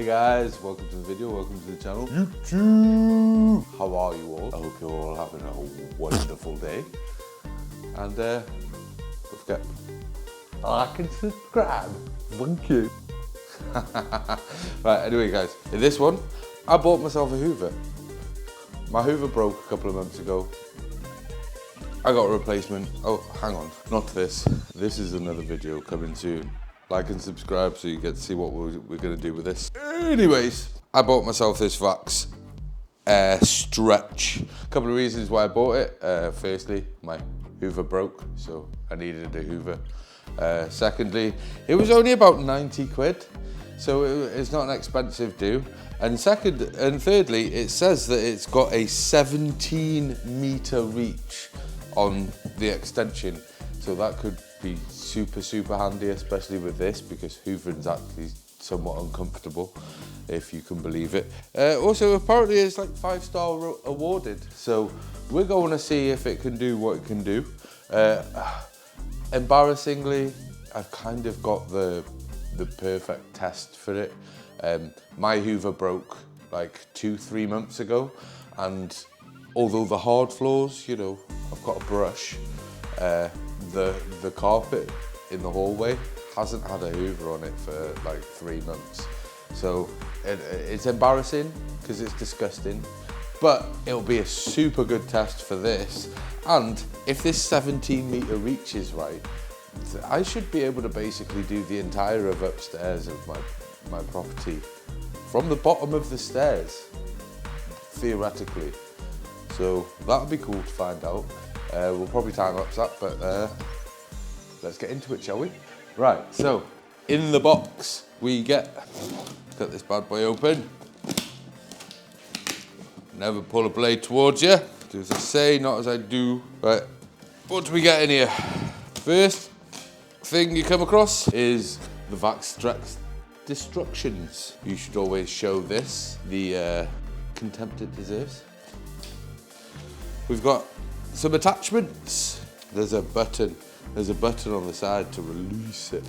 Hey guys, welcome to the video, welcome to the channel. YouTube! How are you all? I hope you're all having a wonderful day. And don't forget, like and subscribe. Thank you. Right, anyway guys, in this one, I bought myself a Hoover. My Hoover broke a couple of months ago. I got a replacement. Oh, hang on, not this. This is another video coming soon. Like and subscribe so you get to see what we're gonna do with this. Anyways, I bought myself this Vax Air Stretch. A couple of reasons why I bought it. Firstly, my Hoover broke, so I needed a Hoover. Secondly, it was only about 90 quid, so it's not an expensive do. And thirdly, it says that it's got a 17-meter reach on the extension, so that could be super handy, especially with this, because Hoovering's actually somewhat uncomfortable, if you can believe it. Also, apparently it's like 5-star awarded, so we're going to see if it can do what it can do. Embarrassingly, I've kind of got the perfect test for it. My Hoover broke like 2-3 months ago, and although the hard floors, you know, I've got a brush, the carpet in the hallway hasn't had a Hoover on it for like 3 months. So it's embarrassing because it's disgusting, but it'll be a super good test for this. And if this 17-meter reach is right, I should be able to basically do the entire of upstairs of my property from the bottom of the stairs, theoretically. So that'll be cool to find out. We'll probably time-lapse that, but let's get into it, shall we? Right, so in the box we cut this bad boy open. Never pull a blade towards you. Do as I say, not as I do. Right, what do we get in here? First thing you come across is the Vax Stretch instructions. You should always show this the contempt it deserves. We've got some attachments. There's a button on the side to release it,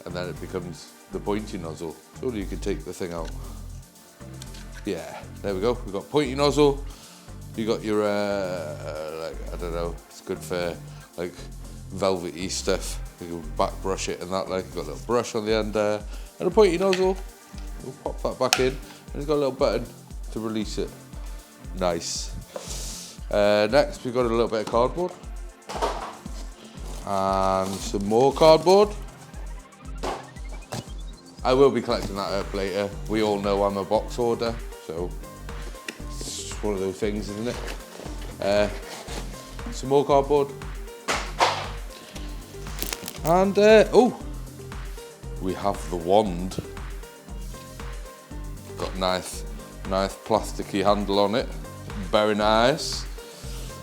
and then it becomes the pointy nozzle. Surely you can take the thing out. Yeah, there we go. We've got pointy nozzle. You got your like, I don't know, it's good for like velvety stuff. You can back brush it and that, like, you've got a little brush on the end there, and a pointy nozzle. We'll pop that back in, and it's got a little button to release it. Nice. Next, we've got a little bit of cardboard. And some more cardboard. I will be collecting that up later. We all know I'm a box hoarder, so it's one of those things, isn't it? Some more cardboard. And, oh, we have the wand. Got nice plasticky handle on it. Very nice.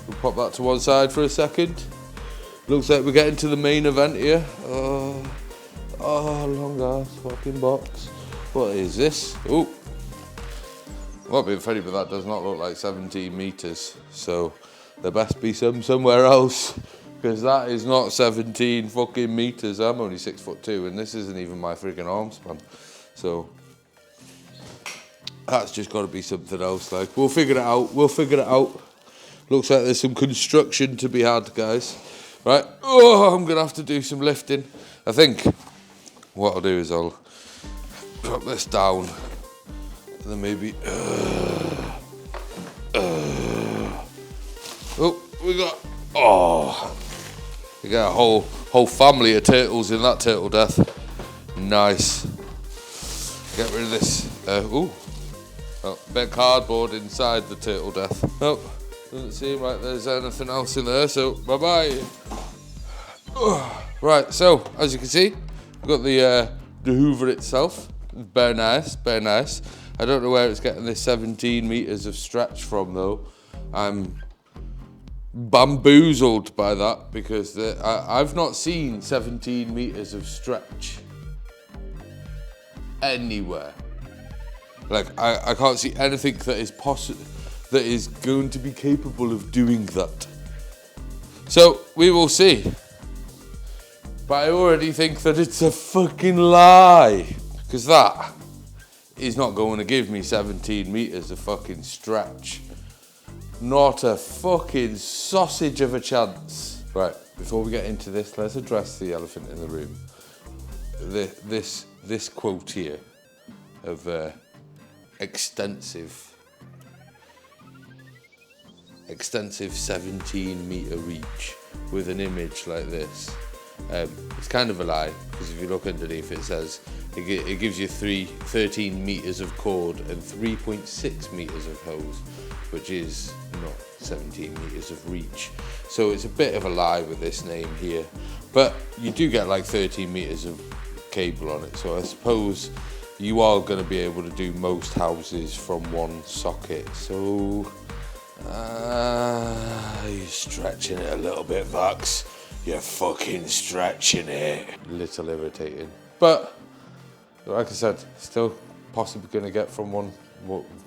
We'll pop that to one side for a second. Looks like we're getting to the main event here. Oh, long ass fucking box. What is this? Oh, well, being funny, but that does not look like 17 meters. So there best be somewhere else, because that is not 17 fucking meters. I'm only 6'2", and this isn't even my freaking arm span. So that's just got to be something else. Like, we'll figure it out. Looks like there's some construction to be had, guys. Right, oh, I'm gonna have to do some lifting. I think what I'll do is I'll drop this down, and then maybe, we got a whole family of turtles in that turtle death. Nice. Get rid of this. Bit of cardboard inside the turtle death. Oh, doesn't seem like there's anything else in there, so bye-bye. Right, so as you can see, we've got the Hoover itself. Very nice. I don't know where it's getting this 17 meters of stretch from, though. I'm bamboozled by that, because I've not seen 17 meters of stretch anywhere. Like, I can't see anything that is going to be capable of doing that. So we will see. But I already think that it's a fucking lie. because that is not going to give me 17 meters of fucking stretch. Not a fucking sausage of a chance. Right, before we get into this, let's address the elephant in the room. This quote here of extensive 17 meter reach with an image like this. It's kind of a lie, because if you look underneath, it says it gives you 13 meters of cord and 3.6 meters of hose, which is not 17 meters of reach. So it's a bit of a lie with this name here, but you do get like 13 meters of cable on it. So I suppose you are going to be able to do most houses from one socket. So you're stretching it a little bit, Vax. You're fucking stretching it. Little irritating. But, like I said, still possibly going to get from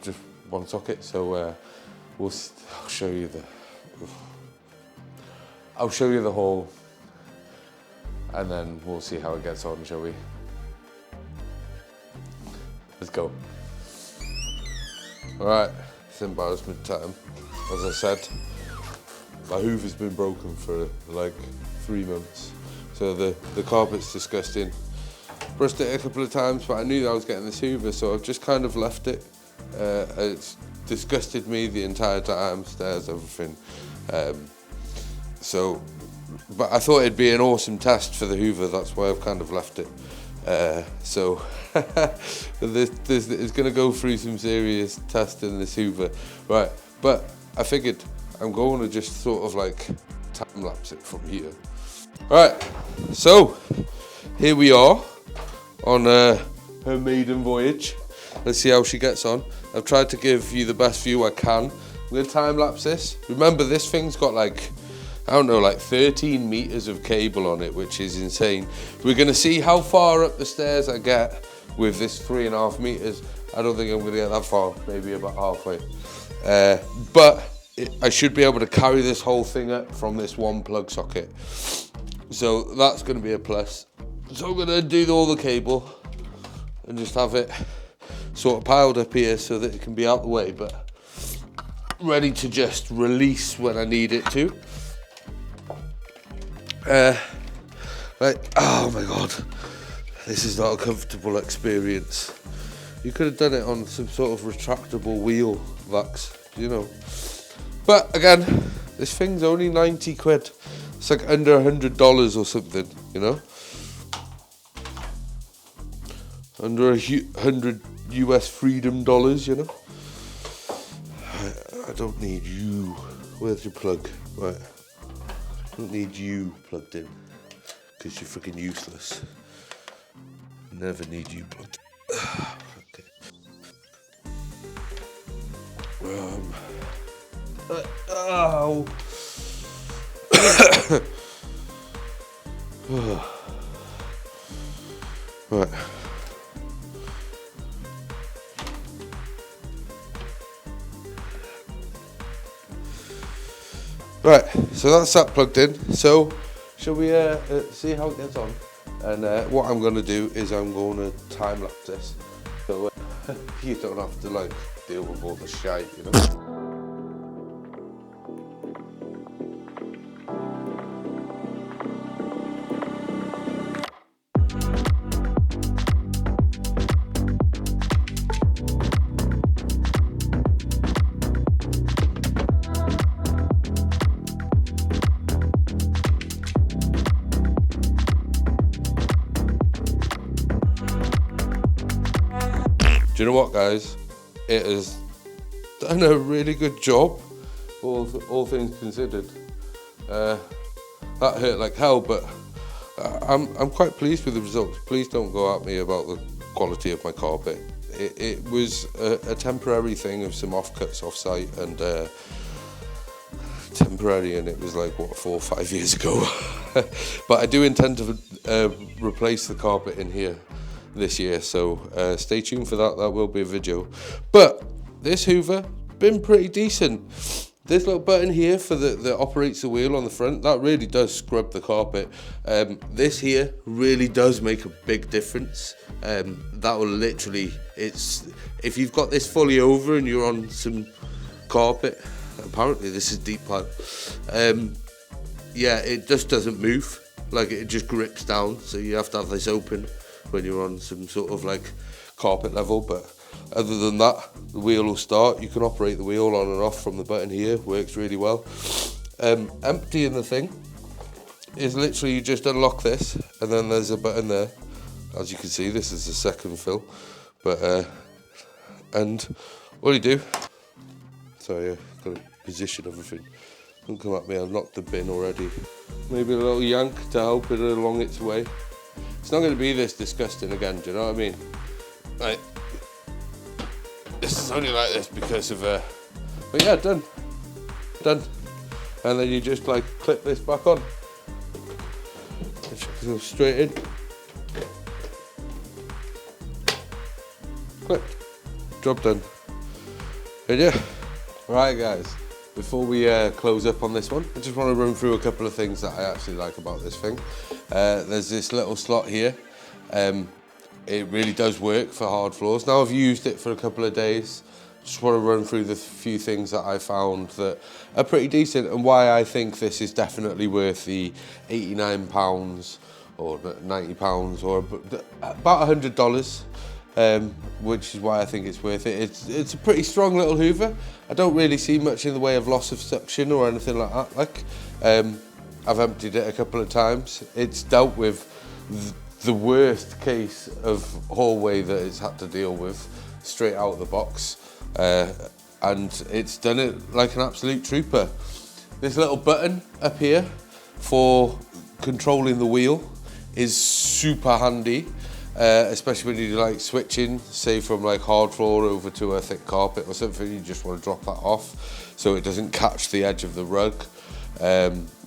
just one socket. So I'll show you the hole, and then we'll see how it gets on, shall we? Let's go. Alright, it's embarrassment time. As I said, my hoover's been broken for like 3 months. So the carpet's disgusting. Brushed it a couple of times, but I knew that I was getting this hoover, so I've just kind of left it. It's disgusted me the entire time, stairs, everything. But I thought it'd be an awesome test for the hoover, that's why I've kind of left it. This is going to go through some serious testing, this hoover. Right, but I figured I'm going to just sort of like time lapse it from here. Right, so here we are on her maiden voyage. Let's see how she gets on. I've tried to give you the best view I can. I'm going to time lapse this. Remember, this thing's got like, I don't know, like 13 meters of cable on it, which is insane. We're going to see how far up the stairs I get with this 3.5 meters. I don't think I'm going to get that far, maybe about halfway. But I should be able to carry this whole thing up from this one plug socket. So that's going to be a plus. So I'm going to do all the cable and just have it sort of piled up here so that it can be out the way, but ready to just release when I need it to. Like, oh my god, this is not a comfortable experience. You could have done it on some sort of retractable wheel, Vax, you know. But again, this thing's only 90 quid. It's like under $100 or something, you know. Under 100 US freedom dollars, you know. I don't need you. Where's your plug? Right. I don't need you plugged in, because you're freaking useless. Never need you plugged in. Okay. Ow. Right. Right, so that's that plugged in. So, shall we see how it gets on? And what I'm going to do is I'm going to time lapse this, so you don't have to like deal with all the shite, you know. Do you know what, guys? It has done a really good job, all things considered. That hurt like hell, but I'm quite pleased with the results. Please don't go at me about the quality of my carpet. It was a temporary thing of some offcuts off-site, and temporary, and it was like, what, 4 or 5 years ago. But I do intend to replace the carpet in here this year, so stay tuned for that. That will be a video. But this hoover been pretty decent. This little button here for that operates the wheel on the front, that really does scrub the carpet. This here really does make a big difference. That will literally, if you've got this fully over and you're on some carpet, apparently this is deep pile, yeah, it just doesn't move. Like, it just grips down, so you have to have this open when you're on some sort of like carpet level. But other than that, the wheel will start. You can operate the wheel on and off from the button here. Works really well. Emptying the thing is literally, you just unlock this, and then there's a button there. As you can see, this is the second fill. But and all you do, sorry, I've got to position everything. Don't come at me, I've knocked the bin already. Maybe a little yank to help it along its way. It's not going to be this disgusting again, do you know what I mean? Right. This is only like this because of, but yeah, done. And then you just like clip this back on. It should go straight in. Clip. Job done. And yeah. Right guys, before we close up on this one, I just want to run through a couple of things that I actually like about this thing. There's this little slot here. It really does work for hard floors. Now I've used it for a couple of days. Just want to run through the few things that I found that are pretty decent and why I think this is definitely worth the £89 or £90 or about $100, which is why I think it's worth it. It's a pretty strong little Hoover. I don't really see much in the way of loss of suction or anything like that. Like, I've emptied it a couple of times. It's dealt with the worst case of hallway that it's had to deal with straight out of the box, and it's done it like an absolute trooper. This little button up here for controlling the wheel is super handy, especially when you're like switching, say from like hard floor over to a thick carpet or something. You just want to drop that off so it doesn't catch the edge of the rug.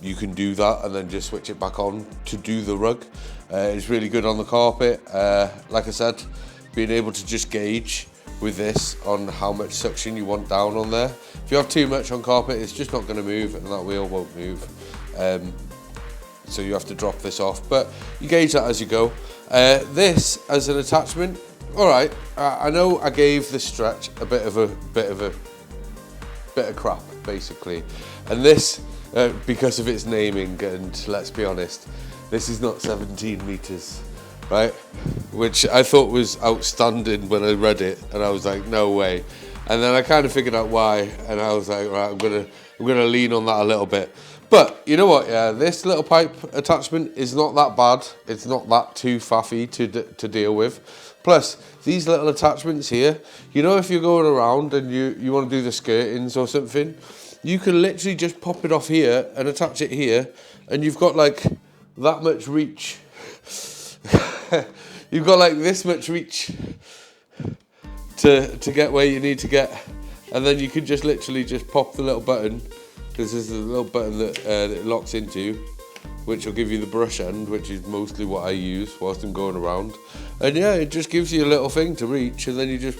You can do that and then just switch it back on to do the rug. It's really good on the carpet. Like I said, being able to just gauge with this on how much suction you want down on there. If you have too much on carpet, it's just not going to move and that wheel won't move. So you have to drop this off, but you gauge that as you go. This as an attachment, all right. I know I gave the Stretch a bit of crap basically, and this because of its naming, and let's be honest, this is not 17 meters, right? Which I thought was outstanding when I read it, and I was like, no way. And then I kind of figured out why, and I was like, right, I'm gonna lean on that a little bit. But you know what? Yeah, this little pipe attachment is not that bad. It's not that too faffy to deal with. Plus, these little attachments here, you know, if you're going around and you want to do the skirtings or something, you can literally just pop it off here and attach it here, and you've got like that much reach. You've got like this much reach to get where you need to get, and then you can just literally just pop the little button. This is the little button that it locks into, which will give you the brush end, which is mostly what I use whilst I'm going around. And yeah, it just gives you a little thing to reach, and then you just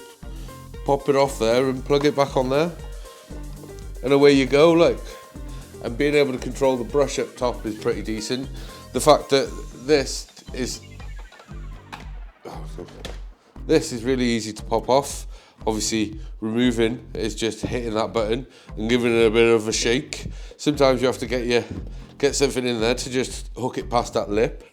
pop it off there and plug it back on there, and away you go. Like, and being able to control the brush up top is pretty decent. The fact that this is really easy to pop off. Obviously, removing is just hitting that button and giving it a bit of a shake. Sometimes you have to get something in there to just hook it past that lip,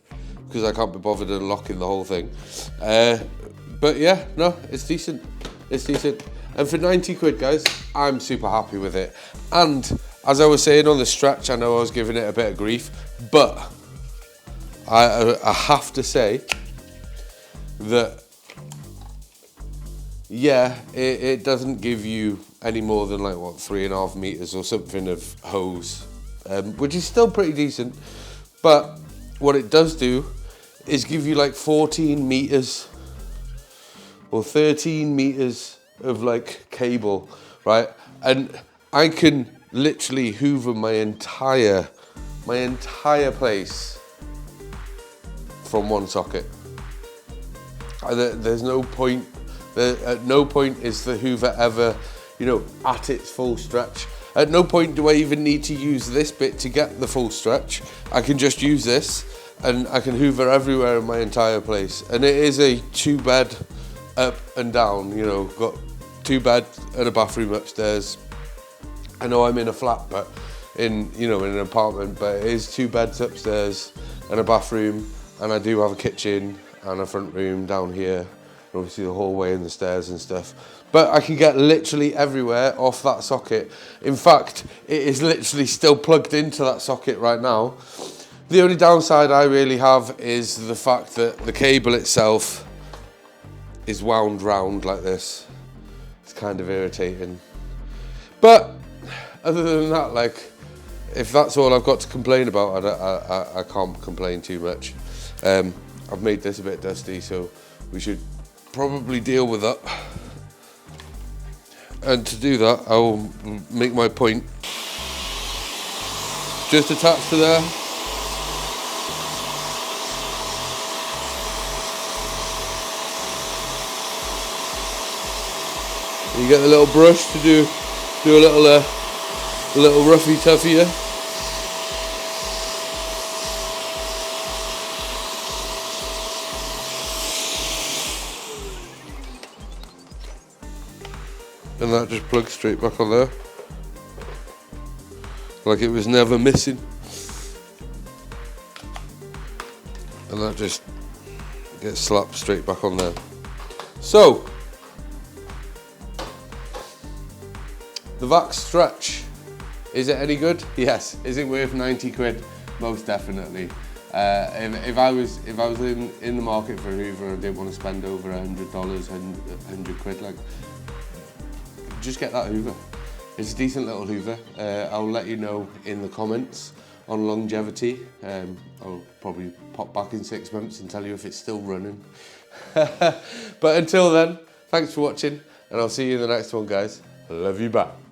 because I can't be bothered unlocking the whole thing. But yeah, no, it's decent. It's decent. And for 90 quid, guys, I'm super happy with it. And as I was saying on the Stretch, I know I was giving it a bit of grief, but I have to say that, yeah, it doesn't give you any more than like, what, 3.5 meters or something of hose, which is still pretty decent. But what it does do is give you like 14 meters or 13 meters of like cable, right? And I can literally hoover my entire place from one socket. There's no point. At no point is the Hoover ever, you know, at its full stretch. At no point do I even need to use this bit to get the full stretch. I can just use this and I can hoover everywhere in my entire place. And it is a 2-bed up and down, you know, got 2 beds and a bathroom upstairs. I know I'm in a flat, but in an apartment, but it is 2 beds upstairs and a bathroom, and I do have a kitchen and a front room down here, and obviously the hallway and the stairs and stuff. But I can get literally everywhere off that socket. In fact, it is literally still plugged into that socket right now. The only downside I really have is the fact that the cable itself is wound round like this. It's kind of irritating. But other than that, like, if that's all I've got to complain about, I can't complain too much. I've made this a bit dusty, so we should probably deal with that. And to do that, I will make my point. Just attached to there. You get the little brush to do a little roughy toughy here. And that just plugs straight back on there. Like it was never missing. And that just gets slapped straight back on there. So, the Vax Stretch, is it any good? Yes. Is it worth 90 quid? Most definitely. If I was in the market for a Hoover and didn't want to spend over $100, 100 quid, like, just get that Hoover. It's a decent little Hoover. I'll let you know in the comments on longevity. I'll probably pop back in 6 months and tell you if it's still running. But until then, thanks for watching, and I'll see you in the next one, guys. I love you back.